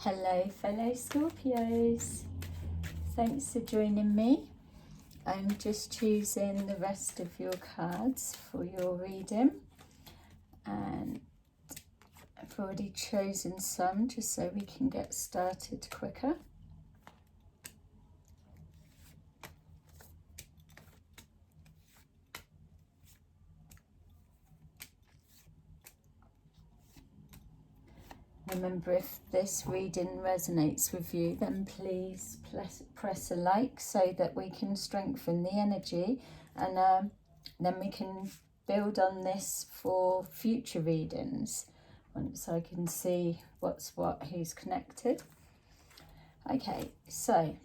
Hello fellow Scorpios, thanks for joining me. I'm just choosing the rest of your cards for your reading, and I've already chosen some just so we can get started quicker. Remember, if this reading resonates with you, then please press a like so that we can strengthen the energy, and then we can build on this for future readings once I can see what's what, who's connected. Okay, so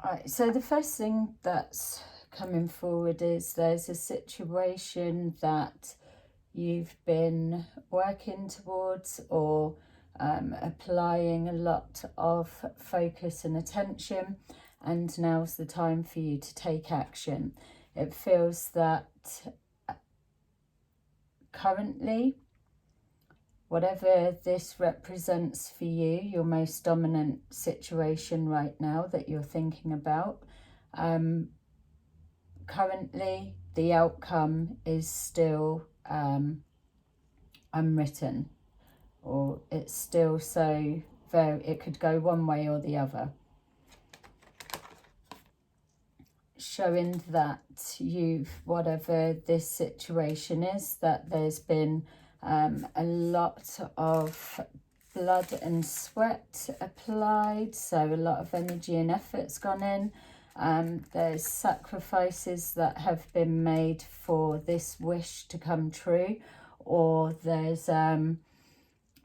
alright, so the first thing that's coming forward is there's a situation that you've been working towards or applying a lot of focus and attention, and now's the time for you to take action. It feels that currently, whatever this represents for you, your most dominant situation right now that you're thinking about, currently the outcome is still unwritten, or it's still so very, it could go one way or the other, showing that whatever this situation is, that there's been a lot of blood and sweat applied, so a lot of energy and effort's gone in. There's sacrifices that have been made for this wish to come true, or there's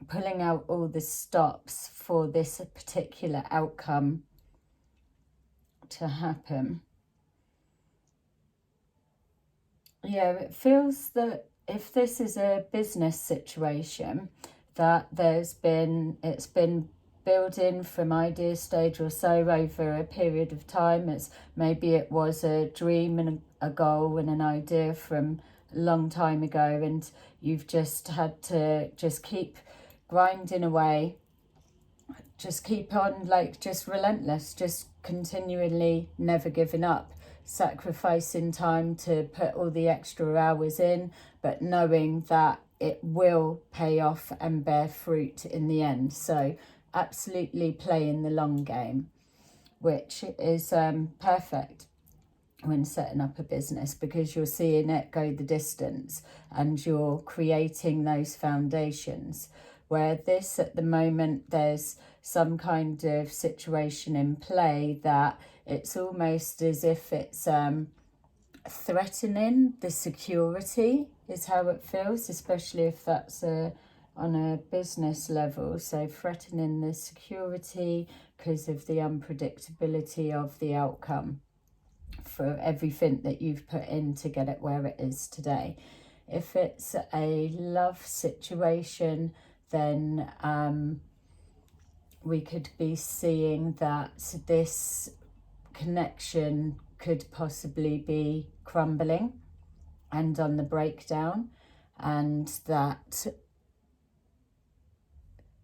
pulling out all the stops for this particular outcome to happen. Yeah, it feels that if this is a business situation, that it's been building from idea stage or so over a period of time. Maybe it was a dream and a goal and an idea from a long time ago, and you've just had to just keep grinding away, just keep on, like, just relentless, just continually never giving up, sacrificing time to put all the extra hours in, but knowing that it will pay off and bear fruit in the end. So absolutely playing the long game, which is perfect when setting up a business, because you're seeing it go the distance and you're creating those foundations. Where this, at the moment, there's some kind of situation in play that it's almost as if it's threatening the security, is how it feels, especially if that's on a business level. So threatening the security because of the unpredictability of the outcome for everything that you've put in to get it where it is today. If it's a love situation, then we could be seeing that this connection could possibly be crumbling and on the breakdown, and that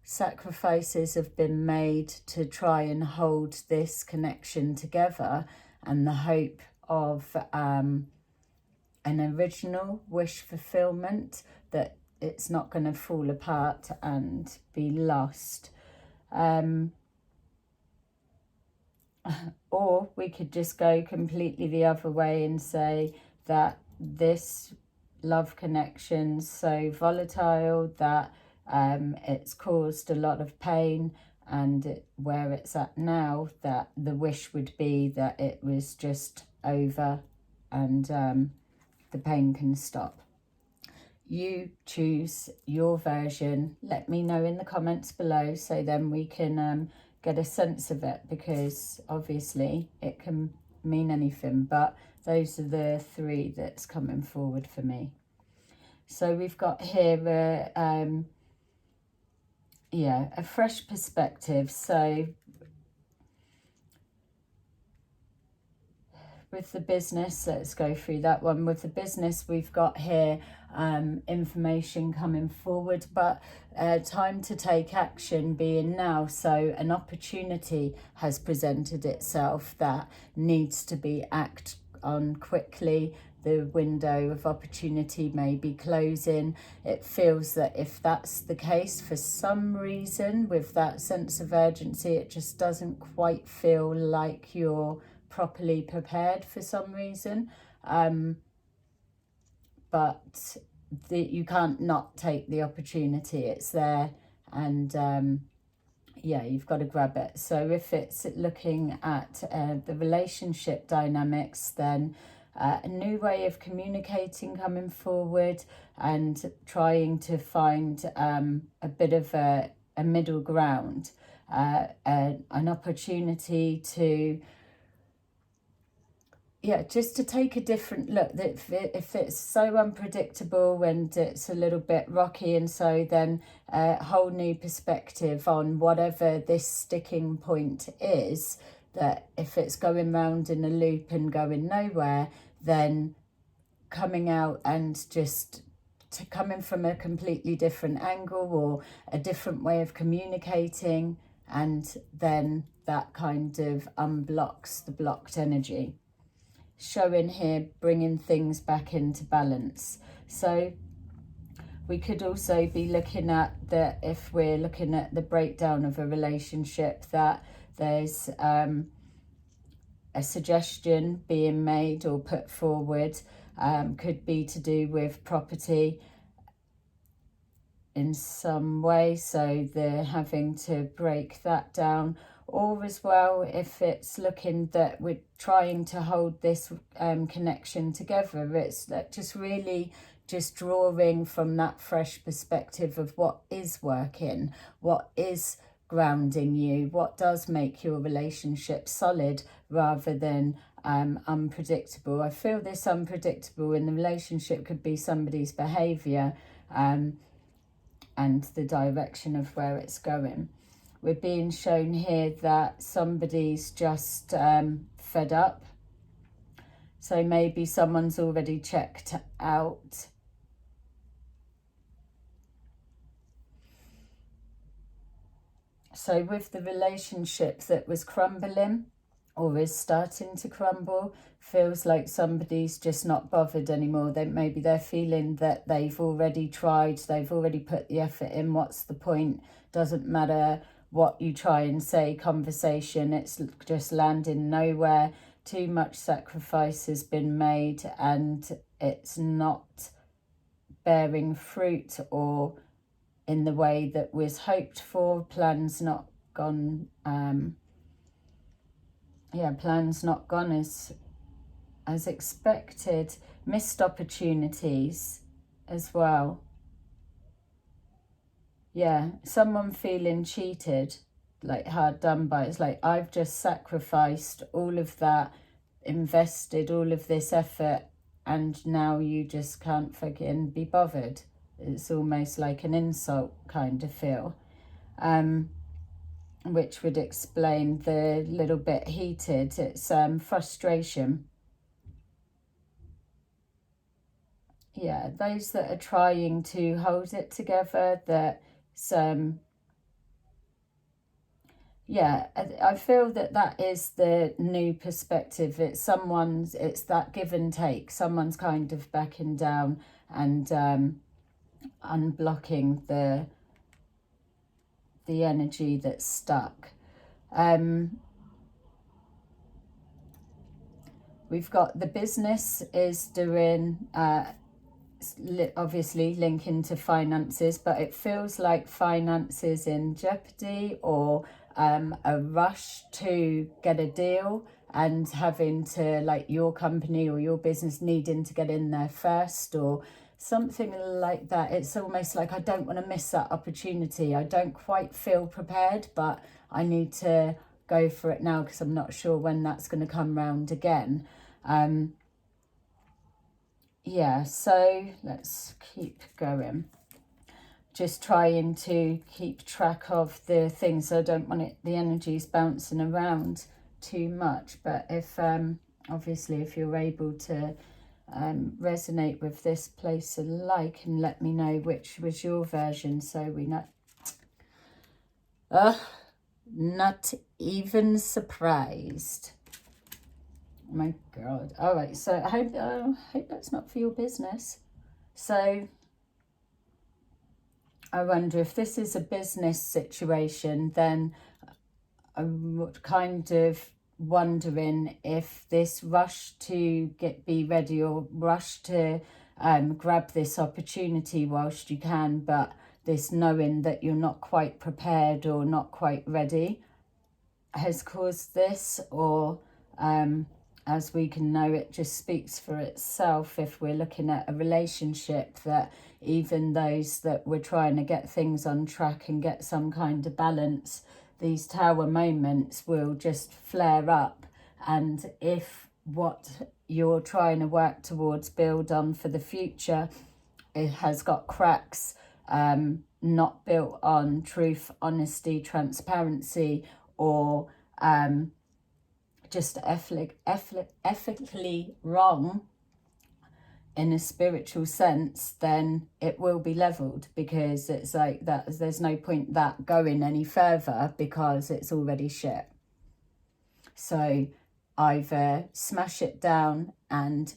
sacrifices have been made to try and hold this connection together, and the hope of an original wish fulfillment, that it's not going to fall apart and be lost. Or we could just go completely the other way and say that this love connection's so volatile that it's caused a lot of pain, and where it's at now, that the wish would be that it was just over and the pain can stop. You choose your version. Let me know in the comments below, so then we can get a sense of it, because obviously it can mean anything, but those are the three that's coming forward for me. So we've got here a fresh perspective. So with the business, let's go through that one. With the business, we've got here information coming forward, but time to take action being now. So an opportunity has presented itself that needs to be acted on quickly. The window of opportunity may be closing. It feels that if that's the case, for some reason, with that sense of urgency, it just doesn't quite feel like you're properly prepared for some reason. But you can't not take the opportunity. It's there, and yeah, you've got to grab it. So if it's looking at the relationship dynamics, then a new way of communicating coming forward and trying to find a bit of a middle ground, an opportunity to, yeah, just to take a different look. If it's so unpredictable and it's a little bit rocky, and so then a whole new perspective on whatever this sticking point is, that if it's going round in a loop and going nowhere, then coming out and just coming from a completely different angle or a different way of communicating, and then that kind of unblocks the blocked energy. Showing here, bringing things back into balance. So we could also be looking at that, if we're looking at the breakdown of a relationship, that there's a suggestion being made or put forward, could be to do with property in some way, so they're having to break that down. Or as well, if it's looking that we're trying to hold this connection together, it's that just really just drawing from that fresh perspective of what is working, what is grounding you, what does make your relationship solid rather than unpredictable. I feel this unpredictable in the relationship could be somebody's behaviour and the direction of where it's going. We're being shown here that somebody's just fed up. So maybe someone's already checked out. So with the relationship that was crumbling or is starting to crumble, feels like somebody's just not bothered anymore. Maybe they're feeling that they've already tried, they've already put the effort in. What's the point? Doesn't matter what you try and say, conversation, it's just landing nowhere. Too much sacrifice has been made and it's not bearing fruit or in the way that was hoped for. Plans not gone, plans not gone as expected. Missed opportunities as well. Yeah, someone feeling cheated, like hard done by. It's like, I've just sacrificed all of that, invested all of this effort, and now you just can't fucking be bothered. It's almost like an insult kind of feel, which would explain the little bit heated. It's frustration. Yeah, those that are trying to hold it together, that yeah, I feel that is the new perspective. It's that give and take. Someone's kind of backing down and unblocking the energy that's stuck. We've got the business is doing obviously linking to finances, but it feels like finances in jeopardy, or a rush to get a deal and having to, like, your company or your business needing to get in there first or something like that. It's almost like, I don't want to miss that opportunity. I don't quite feel prepared, but I need to go for it now because I'm not sure when that's going to come round again. Yeah, so let's keep going. Just trying to keep track of the things, so I don't want the energies bouncing around too much. But if Obviously, if you're able to resonate with this, place a like and let me know which was your version, so we know. Not even surprised. Oh my God. All right, so I hope that's not for your business. So I wonder if this is a business situation, then I'm kind of wondering if this rush to be ready, or rush to grab this opportunity whilst you can, but this knowing that you're not quite prepared or not quite ready has caused this, or as we can know, it just speaks for itself if we're looking at a relationship, that even those that we're trying to get things on track and get some kind of balance, these tower moments will just flare up. And if what you're trying to work towards, build on for the future, it has got cracks, not built on truth, honesty, transparency, or just ethically wrong in a spiritual sense, then it will be leveled, because it's like that. There's no point that going any further because it's already shit. So either smash it down and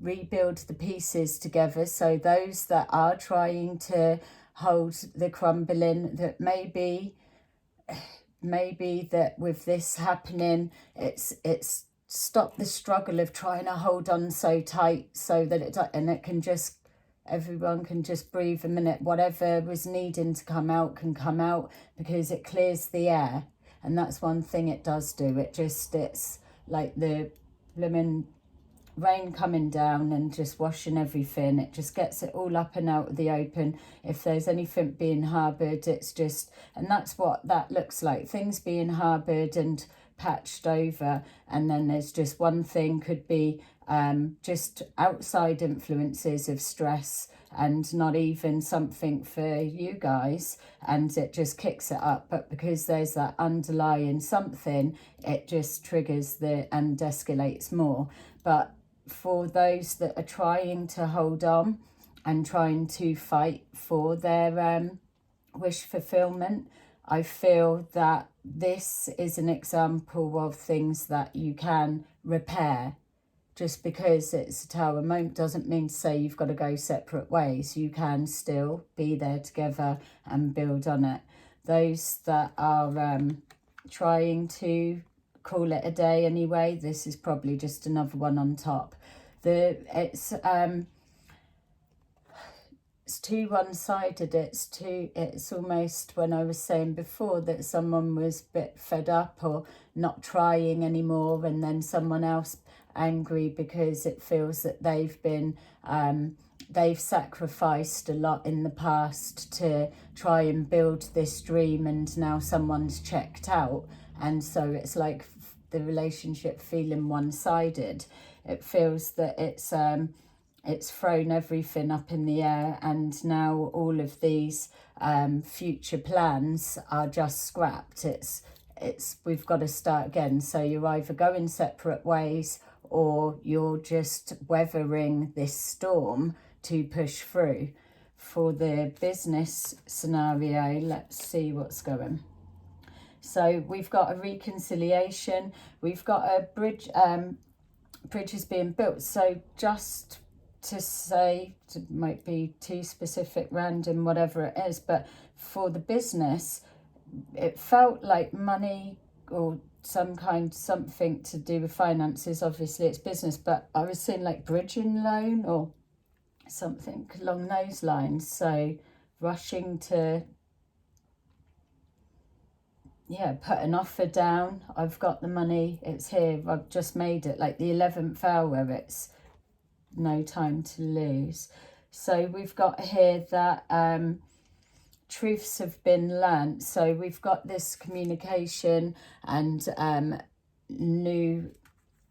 rebuild the pieces together. So those that are trying to hold the crumbling, that maybe that with this happening, it's stop the struggle of trying to hold on so tight, so that it can just, everyone can just breathe a minute. Whatever was needing to come out can come out, because it clears the air. And that's one thing it does do. It's like the blooming rain coming down and just washing everything. It just gets it all up and out of the open. If there's anything being harboured, it's just, and that's what that looks like, things being harboured and patched over. And then there's just one thing, could be just outside influences of stress, and not even something for you guys, and it just kicks it up. But because there's that underlying something, it just triggers and escalates more. But for those that are trying to hold on and trying to fight for their wish fulfillment, I feel that this is an example of things that you can repair. Just because it's a tower moment doesn't mean to say you've got to go separate ways. You can still be there together and build on it. Those that are trying to call it a day anyway, this is probably just another one on top. It's too one-sided. It's almost, when I was saying before that someone was a bit fed up or not trying anymore, and then someone else angry because it feels that they've sacrificed a lot in the past to try and build this dream, and now someone's checked out, and so it's like the relationship feeling one-sided. It feels that it's thrown everything up in the air, and now all of these future plans are just scrapped. We've got to start again. So you're either going separate ways, or you're just weathering this storm to push through. For the business scenario, let's see what's going. So we've got a reconciliation, we've got a bridges being built. So just to say, it might be too specific, random, whatever it is, but for the business, it felt like money or something to do with finances. Obviously it's business, but I was seeing like bridging loan or something along those lines. So rushing to put an offer down. I've got the money, it's here, I've just made it, like the 11th hour, it's no time to lose. So we've got here that truths have been learnt. So we've got this communication and new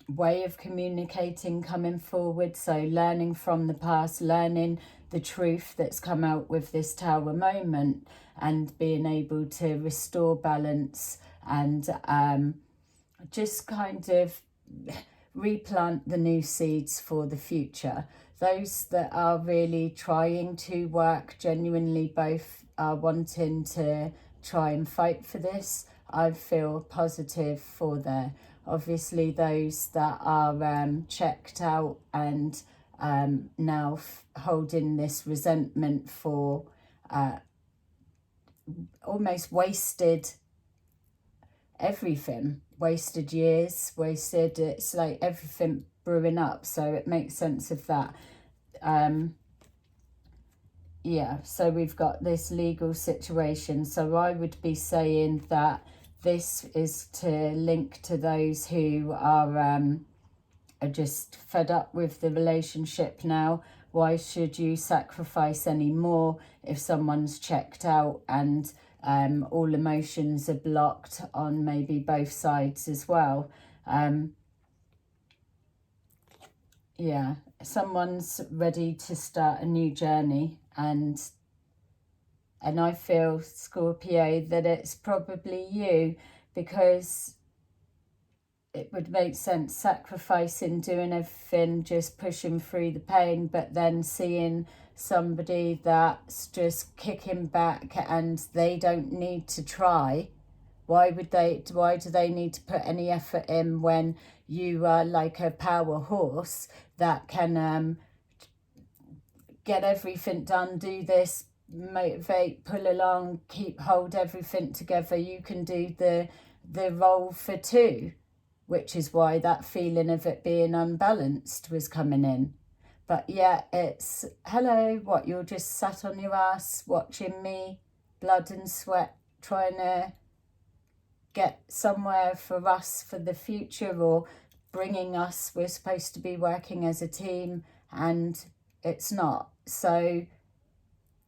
way of communicating coming forward. So learning from the past, learning the truth that's come out with this tower moment, and being able to restore balance and just kind of replant the new seeds for the future. Those that are really trying to work genuinely, both are wanting to try and fight for this, I feel positive for there. Obviously those that are checked out and now holding this resentment for almost wasted everything, wasted years, wasted, it's like everything brewing up, so it makes sense of that. Yeah, so we've got this legal situation, so I would be saying that this is to link to those who are just fed up with the relationship now. Why should you sacrifice any more if someone's checked out and all emotions are blocked on maybe both sides as well? Yeah, someone's ready to start a new journey, and I feel, Scorpio, that it's probably you, because it would make sense sacrificing, doing everything, just pushing through the pain, but then seeing somebody that's just kicking back and they don't need to try. Why do they need to put any effort in when you are like a power horse that can get everything done, do this, motivate, pull along, hold everything together? You can do the role for two, which is why that feeling of it being unbalanced was coming in. But yeah, it's, hello, what, you're just sat on your ass watching me, blood and sweat, trying to get somewhere for us for the future, or bringing us, we're supposed to be working as a team, and it's not. So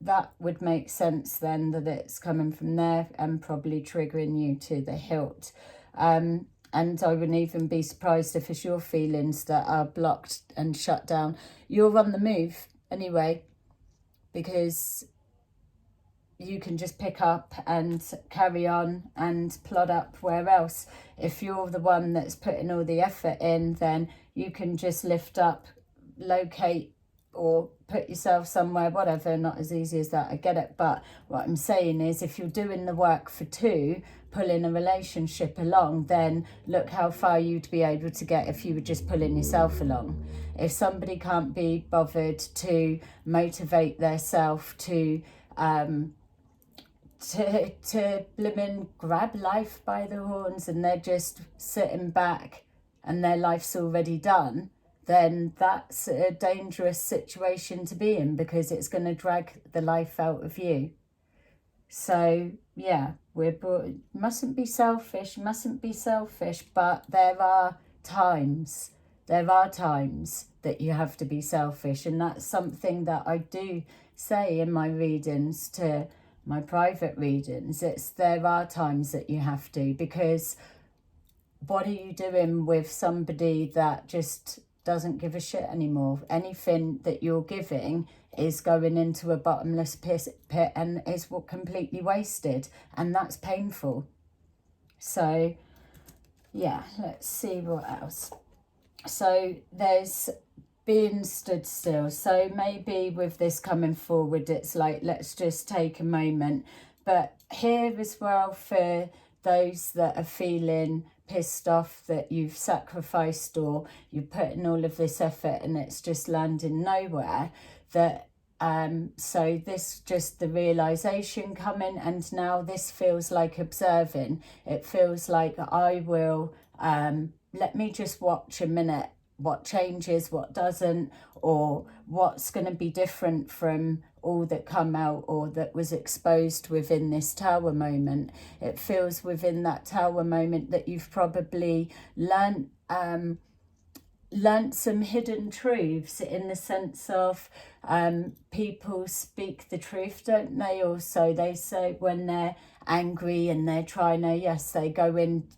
that would make sense then, that it's coming from there and probably triggering you to the hilt. And I wouldn't even be surprised if it's your feelings that are blocked and shut down. You're on the move anyway, because you can just pick up and carry on and plod up where else. If you're the one that's putting all the effort in, then you can just lift up, locate, or put yourself somewhere, whatever. Not as easy as that, I get it. But what I'm saying is, if you're doing the work for two, pulling a relationship along, then look how far you'd be able to get if you were just pulling yourself along. If somebody can't be bothered to motivate theirself to blimmin' grab life by the horns, and they're just sitting back and their life's already done, then that's a dangerous situation to be in, because it's going to drag the life out of you. So yeah, mustn't be selfish, but there are times that you have to be selfish, and that's something that I do say in my readings, to my private readings. There are times that you have to, because what are you doing with somebody that just doesn't give a shit anymore? Anything that you're giving is going into a bottomless pit and is completely wasted, and that's painful. So yeah, let's see what else. So there's being stood still. So maybe with this coming forward, it's like, let's just take a moment. But here as well, for those that are feeling pissed off that you've sacrificed, or you're putting all of this effort and it's just landing nowhere, that so this just the realization coming, and now this feels like observing. It feels like, I will let me just watch a minute, what changes, what doesn't, or what's going to be different from all that come out or that was exposed within this tower moment. It feels within that tower moment that you've probably learnt some hidden truths, in the sense of people speak the truth, don't they? Also, they say when they're angry and they're trying to, yes, they go in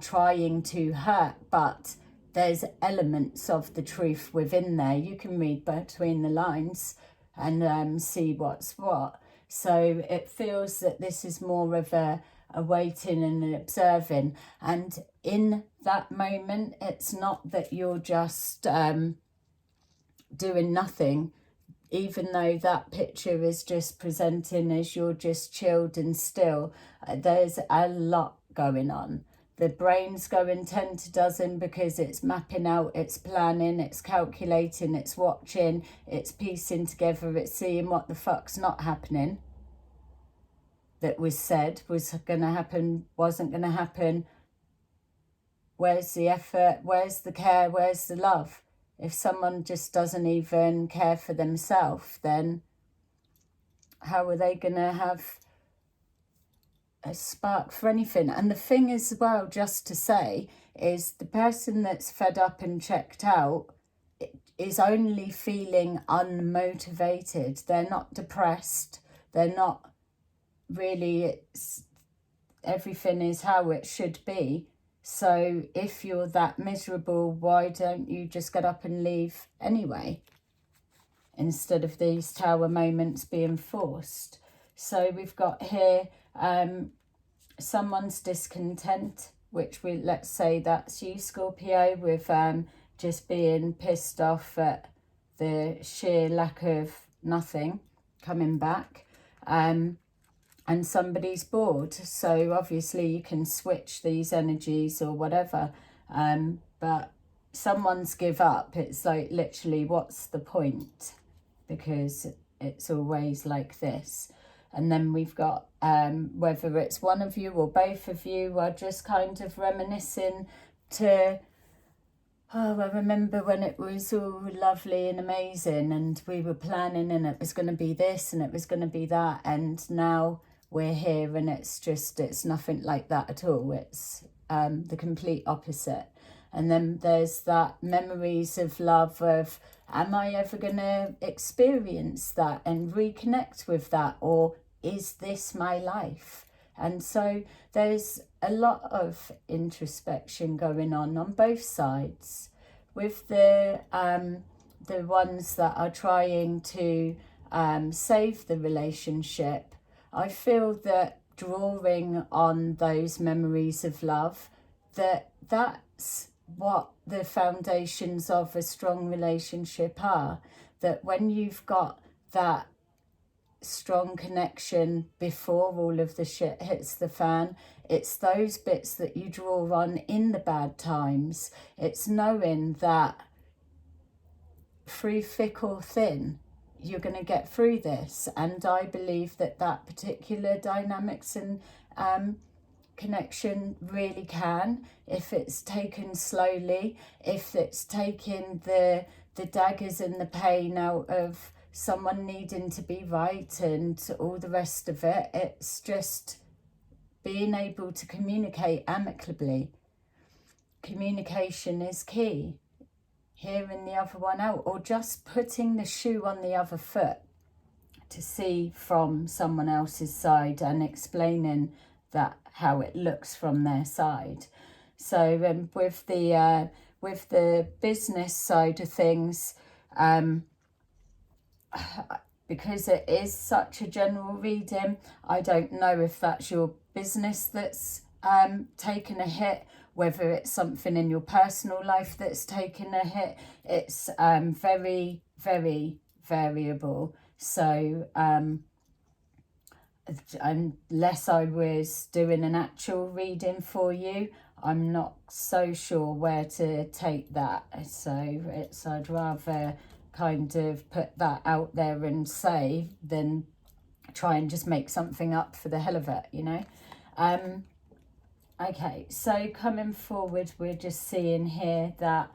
trying to hurt, but there's elements of the truth within there. You can read between the lines and see what's what. So it feels that this is more of a waiting and observing. And in that moment, it's not that you're just doing nothing, even though that picture is just presenting as you're just chilled and still. There's a lot going on. The brain's going 10 to dozen because it's mapping out, it's planning, it's calculating, it's watching, it's piecing together, it's seeing what the fuck's not happening that was said, was going to happen, wasn't going to happen. Where's the effort? Where's the care? Where's the love? If someone just doesn't even care for themselves, then how are they going to have a spark for anything? And the thing as well, just to say, is the person that's fed up and checked out is only feeling unmotivated. They're not depressed. They're not really, everything is how it should be. So if you're that miserable, why don't you just get up and leave anyway, instead of these tower moments being forced? So we've got here someone's discontent, which let's say that's you, Scorpio, with just being pissed off at the sheer lack of nothing coming back. And somebody's bored, so obviously you can switch these energies or whatever, but someone's give up. It's like, literally, what's the point? Because it's always like this. And then we've got whether it's one of you or both of you are just kind of reminiscing to, oh, I remember when it was all lovely and amazing and we were planning and it was going to be this and it was going to be that, and now we're here and it's nothing like that at all. It's the complete opposite. And then there's that memories of love of, am I ever going to experience that and reconnect with that, or is this my life? And so there's a lot of introspection going on both sides. With the ones that are trying to save the relationship, I feel that drawing on those memories of love, that's what the foundations of a strong relationship are. That when you've got that strong connection before all of the shit hits the fan, it's those bits that you draw on in the bad times. It's knowing that through thick or thin, you're going to get through this. And I believe that particular dynamics and connection really can, if it's taken slowly, if it's taking the daggers and the pain out of someone needing to be right and all the rest of it. It's just being able to communicate amicably. Communication is key. Hearing the other one out, or just putting the shoe on the other foot to see from someone else's side and explaining that how it looks from their side. So with the business side of things, because it is such a general reading, I don't know if that's your business that's taken a hit, whether it's something in your personal life that's taken a hit. It's very, very variable. So unless I was doing an actual reading for you, I'm not so sure where to take that. So I'd rather kind of put that out there and say than try and just make something up for the hell of it, you know. Okay, so coming forward, we're just seeing here that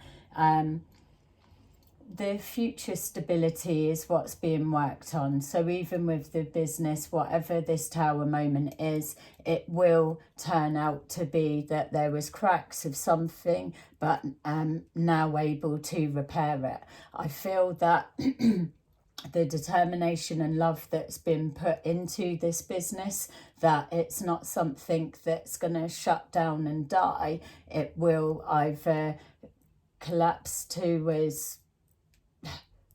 the future stability is what's being worked on. So even with the business, whatever this tower moment is, it will turn out to be that there was cracks of something, but now able to repair it. I feel that the determination and love that's been put into this business, that it's not something that's going to shut down and die. It will either collapse to as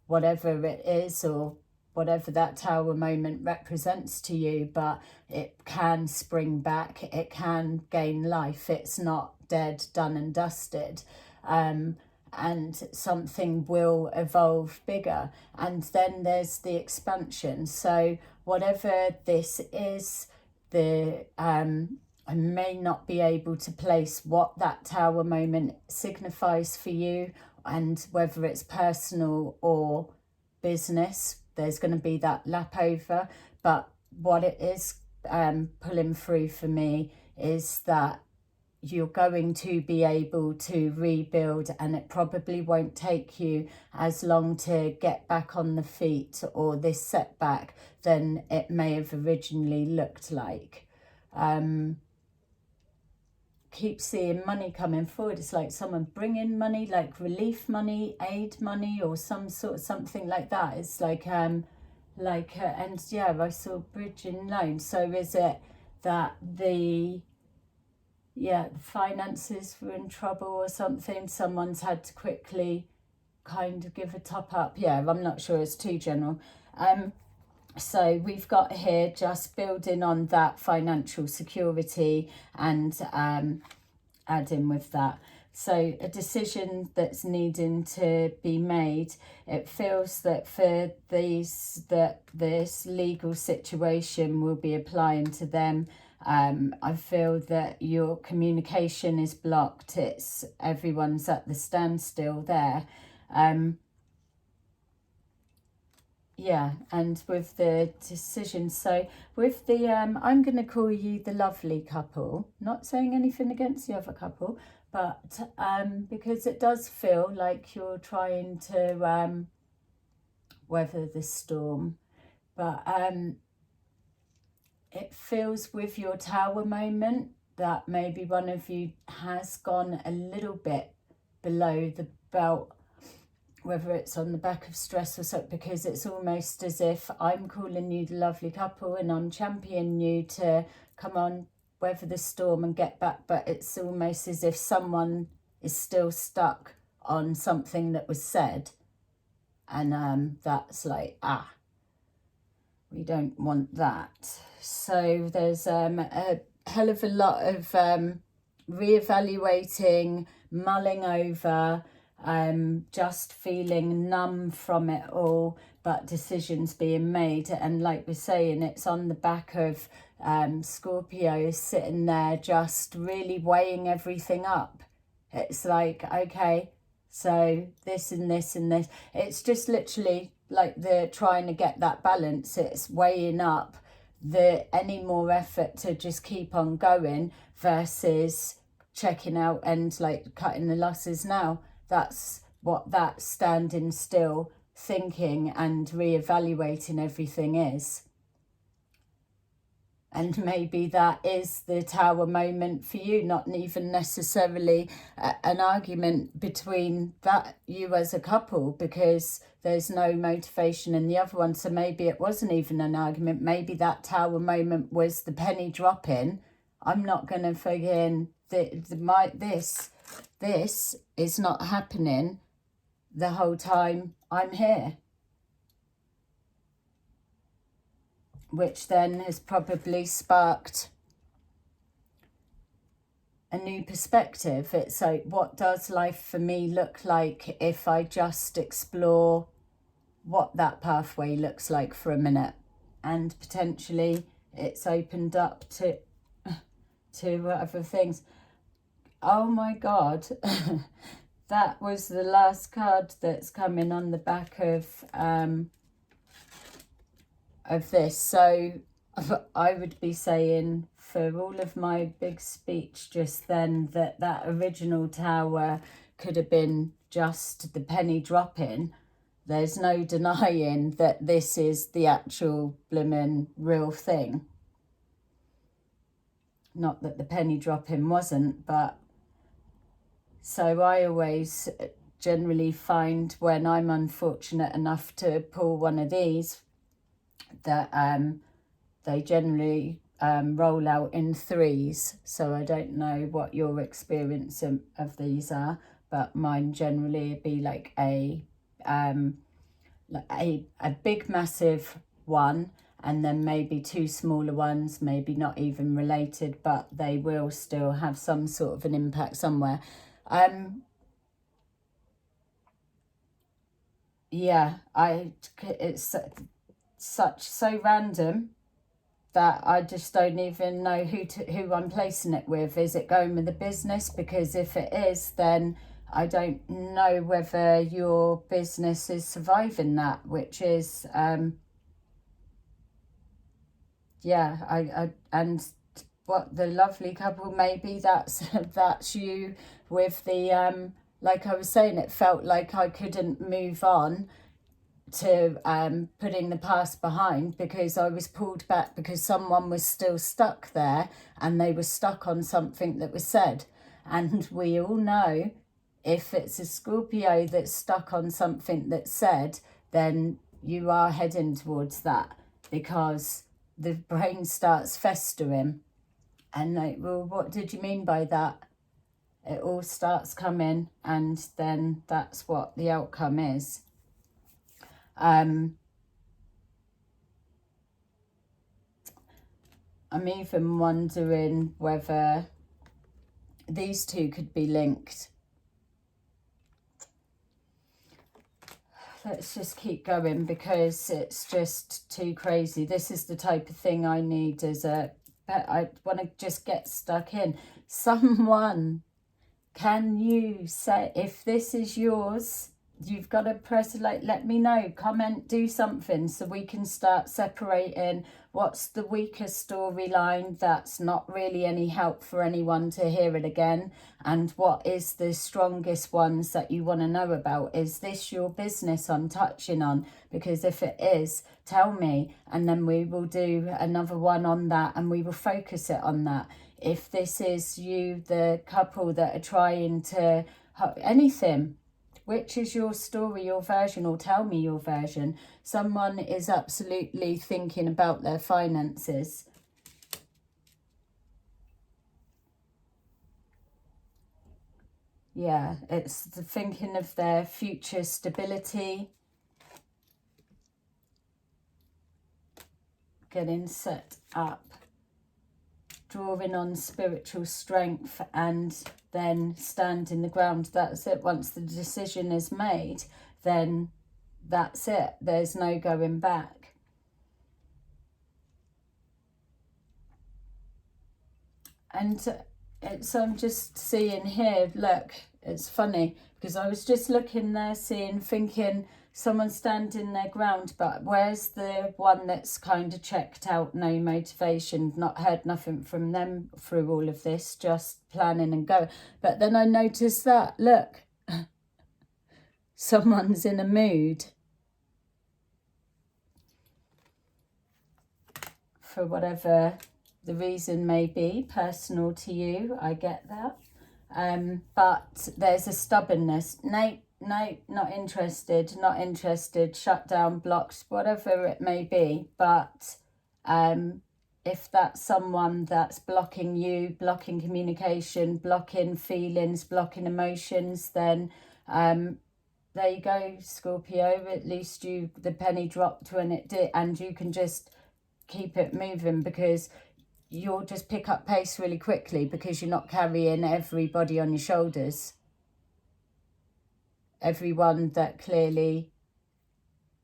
whatever it is, or whatever that tower moment represents to you, but it can spring back, it can gain life. It's not dead, done and dusted. And something will evolve bigger. And then there's the expansion. So whatever this is, I may not be able to place what that tower moment signifies for you, and whether it's personal or business, there's going to be that lap over. But what it is pulling through for me is that you're going to be able to rebuild, and it probably won't take you as long to get back on the feet, or this setback, than it may have originally looked like. Keep seeing money coming forward. It's like someone bringing money, like relief money, aid money, or some sort of something like that. It's like and yeah, I saw bridging loan. So is it that the finances were in trouble or something? Someone's had to quickly kind of give a top up. Yeah, I'm not sure, it's too general. So we've got here just building on that financial security and adding with that. So a decision that's needing to be made. It feels that for these, that this legal situation will be applying to them. I feel that your communication is blocked. It's everyone's at the standstill there. Yeah, and with the decision, so with the I'm going to call you the lovely couple, not saying anything against the other couple, but because it does feel like you're trying to weather the storm. But it feels with your tower moment that maybe one of you has gone a little bit below the belt, whether it's on the back of stress or something, because it's almost as if I'm calling you the lovely couple and I'm championing you to come on, weather the storm and get back. But it's almost as if someone is still stuck on something that was said. And that's like, we don't want that. So there's a hell of a lot of reevaluating, mulling over, just feeling numb from it all, but decisions being made. And like we're saying, it's on the back of Scorpio sitting there just really weighing everything up. It's like, okay, so this and this and this. It's just literally like they're trying to get that balance. It's weighing up any more effort to just keep on going versus checking out and like cutting the losses now. That's what that standing still, thinking and reevaluating everything is. And maybe that is the tower moment for you, not even necessarily an argument between that you as a couple, because there's no motivation in the other one. So maybe it wasn't even an argument. Maybe that tower moment was the penny dropping. I'm not going to forget this is not happening the whole time I'm here. Which then has probably sparked a new perspective. It's like, what does life for me look like if I just explore what that pathway looks like for a minute? And potentially it's opened up to other things. Oh my God, that was the last card that's coming on the back of this. So I would be saying, for all of my big speech just then, that original tower could have been just the penny dropping. There's no denying that this is the actual blimmin' real thing. Not that the penny dropping wasn't, but so I always generally find when I'm unfortunate enough to pull one of these, that they generally roll out in threes. So I don't know what your experience of these are, but mine generally be like a a big massive one, and then maybe two smaller ones, maybe not even related, but they will still have some sort of an impact somewhere. Yeah, it's so random that I just don't even know who I'm placing it with. Is it going with the business? Because if it is, then I don't know whether your business is surviving that, which is yeah, and what the lovely couple, maybe that's you with the like I was saying, it felt like I couldn't move on to putting the past behind because I was pulled back because someone was still stuck there and they were stuck on something that was said. And we all know if it's a Scorpio that's stuck on something that's said, then you are heading towards that because the brain starts festering. And like, well, what did you mean by that? It all starts coming, and then that's what the outcome is. I'm even wondering whether these two could be linked. Let's just keep going because it's just too crazy. This is the type of thing I need as a... I want to just get stuck in. Someone, can you say, if this is yours, you've got to press like, let me know, comment, do something so we can start separating what's the weakest storyline that's not really any help for anyone to hear it again, and what is the strongest ones that you want to know about. Is this your business I'm touching on? Because if it is, tell me, and then we will do another one on that and we will focus it on that. If this is you, the couple that are trying to anything, which is your story, your version, or tell me your version. Someone is absolutely thinking about their finances. Yeah, it's the thinking of their future stability, getting set up, drawing on spiritual strength, and then standing the ground. That's it. Once the decision is made, then that's it. There's no going back. And I'm just seeing here, look, it's funny because I was just looking there, thinking someone standing their ground, but where's the one that's kind of checked out, no motivation, not heard nothing from them through all of this, just planning and go. But then I noticed that, look, someone's in a mood for whatever the reason may be, personal to you, I get that. But there's a stubbornness. No, not interested, shut down, blocked, whatever it may be. But if that's someone that's blocking you, blocking communication, blocking feelings, blocking emotions, then there you go, Scorpio. At least the penny dropped when it did, and you can just keep it moving because you'll just pick up pace really quickly because you're not carrying everybody on your shoulders. Everyone that clearly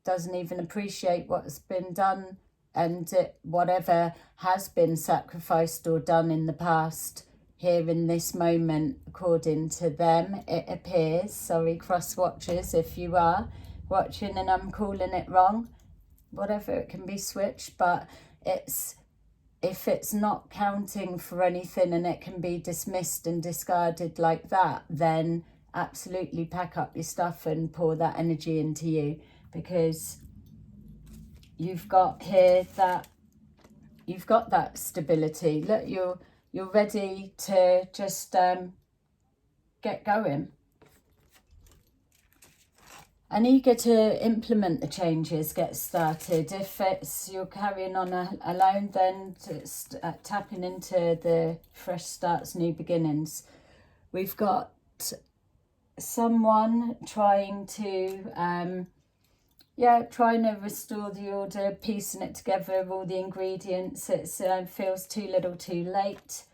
doesn't even appreciate what's been done, and whatever has been sacrificed or done in the past, here in this moment, according to them, it appears. Sorry, cross watchers, if you are watching and I'm calling it wrong, whatever, it can be switched, but if it's not counting for anything and it can be dismissed and discarded like that, then absolutely pack up your stuff and pour that energy into you, because you've got here that you've got that stability. Look, you're ready to just get going and eager to implement the changes, get started. If it's you're carrying on alone, then it's tapping into the fresh starts, new beginnings. We've got someone trying to yeah, trying to restore the order, piecing it together, all the ingredients. It feels too little too late.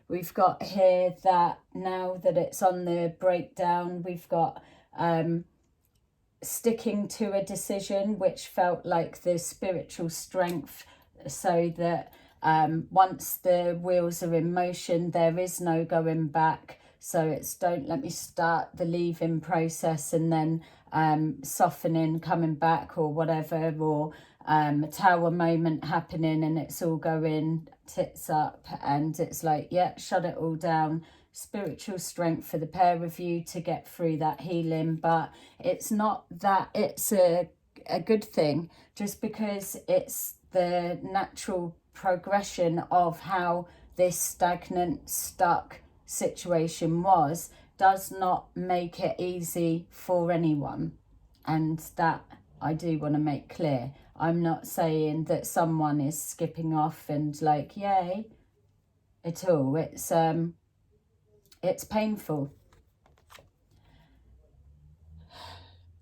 We've got here that now that it's on the breakdown, we've got sticking to a decision, which felt like the spiritual strength, so that once the wheels are in motion, there is no going back. So it's don't let me start the leaving process and then softening, coming back or whatever, or a tower moment happening and it's all going tits up and it's like, yeah, shut it all down. Spiritual strength for the pair of you to get through that healing. But it's not that it's a good thing, just because it's the natural progression of how this stagnant, stuck situation was, does not make it easy for anyone. And that I do want to make clear. I'm not saying that someone is skipping off and like, yay, at all. It's painful.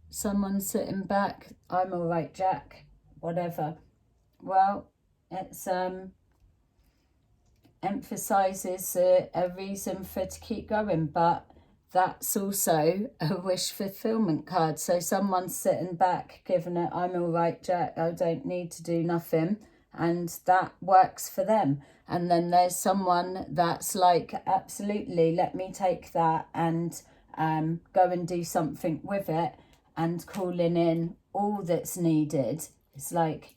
Someone sitting back, I'm all right, Jack, whatever. Well, it's emphasises a reason for to keep going, but that's also a wish fulfillment card. So someone's sitting back giving it, I'm all right, Jack, I don't need to do nothing, and that works for them. And then there's someone that's like, absolutely, let me take that and go and do something with it, and calling in all that's needed. It's like,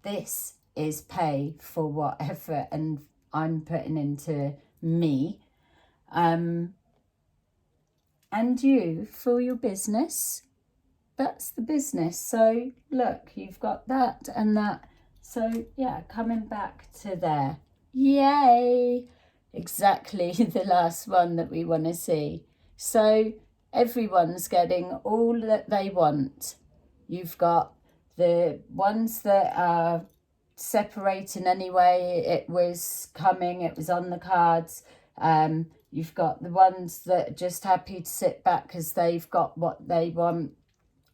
this is pay for what effort and I'm putting into me. And you for your business. That's the business. So look, you've got that and that. So yeah, coming back to there. Yay! Exactly the last one that we want to see. So everyone's getting all that they want. You've got the ones that are separating anyway. It was coming, it was on the cards. You've got the ones that are just happy to sit back because they've got what they want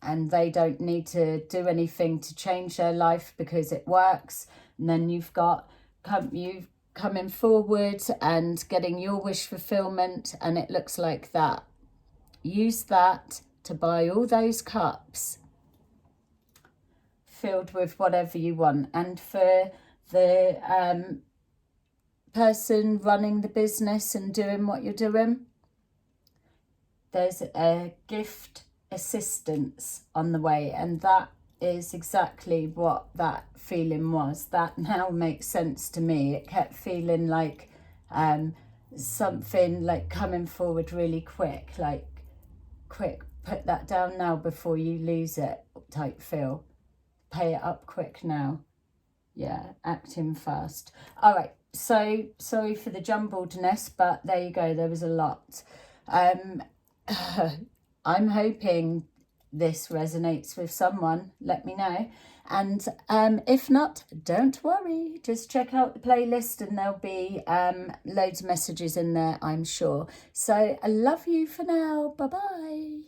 and they don't need to do anything to change their life because it works. And then you've got you coming forward and getting your wish fulfillment, and it looks like that. Use that to buy all those cups filled with whatever you want. And for the person running the business and doing what you're doing, there's a gift assistance on the way, and that is exactly what that feeling was. That now makes sense to me. It kept feeling like something like coming forward really quick, like quick, put that down now before you lose it type feel. Pay it up quick now. Yeah, acting fast. All right, so sorry for the jumbledness, but there you go, there was a lot. I'm hoping this resonates with someone. Let me know. And if not, don't worry. Just check out the playlist and there'll be loads of messages in there, I'm sure. So I love you for now. Bye-bye.